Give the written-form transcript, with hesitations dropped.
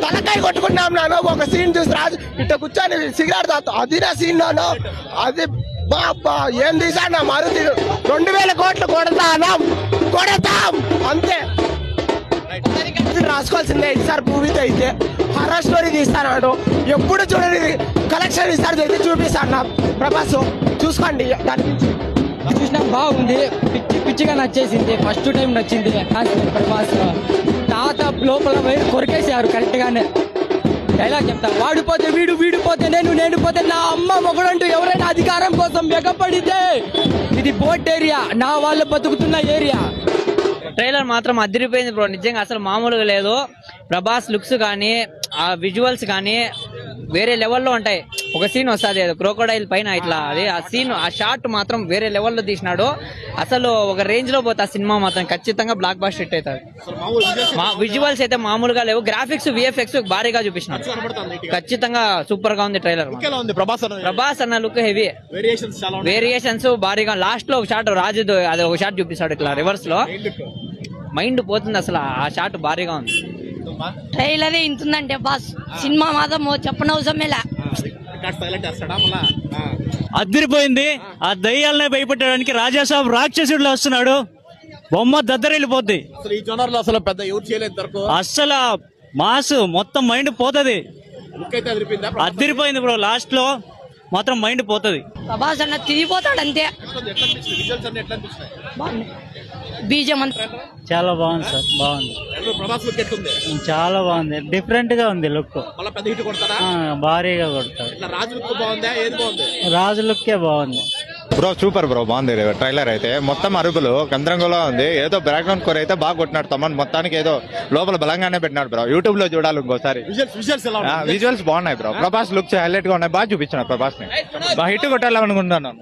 తలకాయ కొట్టుకున్నాం నాన్న. ఒక సీన్ చూసి రాజు ఇట్లా కూర్చొని సిగరెట్ తాగుతా, అది నా సీన్ నాన్న. అది బాబా ఏం తీసాడు నా మారుతి. 2000 కోట్లు కొడతాం అంతే. రాసుకోవాల్సిందే ఈసారి మూవీతో అయితే. హర్రర్ స్టోరీ తీస్తాడు, ఎప్పుడు చూడండి కలెక్షన్ ఇస్తాడు అయితే చూపిస్తాడు నా ప్రభాస్. చూసుకోండి దాని చూసినా బాగుంది, పిచ్చిగా నచ్చేసింది. ఫస్ట్ టైం నచ్చింది ప్రభాస్. తాత లోపల వైర్ కొరికేసారు కరెక్ట్ గానే. డైలాగ్ చెప్తా, వాడిపోతే వీడిపోతే నేను పోతే నా అమ్మ మొగడంటూ ఎవరైనా అధికారం కోసం ఎగపడితే ఇది బోట్ ఏరియా, నా వాళ్ళు బతుకుతున్న ఏరియా. ట్రైలర్ మాత్రం అదిరిపోయింది బ్రో, నిజంగా అసలు మామూలుగా లేదు. ప్రభాస్ లుక్స్ కానీ ఆ విజువల్స్ కానీ వేరే లెవెల్లో ఉంటాయి. ఒక సీన్ వస్తుంది క్రోకోడైల్ పైన ఇట్లా, అదే ఆ సీన్ ఆ షాట్ మాత్రం వేరే లెవెల్లో తీసినాడు. అసలు ఒక రేంజ్ లో పోతా సినిమా మాత్రం ఖచ్చితంగా బ్లాక్ బస్టర్ హిట్ అవుతుంది. విజువల్స్ అయితే మామూలుగా లేవు, గ్రాఫిక్స్ విఎఫ్ఎక్స్ భారీగా చూపించినాడు. ఖచ్చితంగా సూపర్ గా ఉంది ట్రైలర్. ప్రభాస్ అన్న లుక్ హెవీ, వేరియేషన్స్ భారీగా. లాస్ట్ లో ఒక షాట్ రాజు అది ఒక షాట్ చూపిస్తాడు ఇట్లా రివర్స్ లో, మైండ్ పోతుంది అసలు. ఆ షాట్ భారీగా ఉంది. ట్రైలరే ఇంతుందంటే బాస్, సినిమా మాత్రం చెప్పనవసరమేలా. అదిరిపోయింది. ఆ దయ్యాలనే భయపెట్టడానికి రాజాసాబ్ రాక్షసుడిలో వస్తున్నాడు. బొమ్మ దద్దరెళ్ళిపోద్ది. అస్సలు మాస్ మొత్తం మైండ్ పోతుంది. అదిరిపోయింది బ్రో, లాస్ట్ లో మాత్రం మైండ్ పోతుంది. ప్రభాస్ అన్న తిరిగిపోతాడు అంతే. బీజం అంతా చాలా బాగుంది సార్, బాగుంది, చాలా బాగుంది. డిఫరెంట్ గా ఉంది లుక్, భారీగా కొడతారు. రాజు లుక్కే బాగుంది బ్రో. సూపర్ బ్రో, బాగుంది ట్రైలర్ అయితే. మొత్తం అరుపులు గందరంగంలో ఉంది. ఏదో బ్యాక్గ్రౌండ్ కోర్ అయితే బాగా కొట్టినాడు తమన్. మొత్తానికి ఏదో లోపల బలంగానే పెట్టినాడు బ్రో. యూట్యూబ్ లో చూడాలి ఇంకోసారి. విజువల్స్ బాగున్నాయి బ్రో. ప్రభాస్ లుక్స్ హైలైట్ గా ఉన్నాయి, బాగా చూపించినాడు ప్రభాస్ ని. బాగా హిట్ కొట్టాలనుకుంటున్నాను.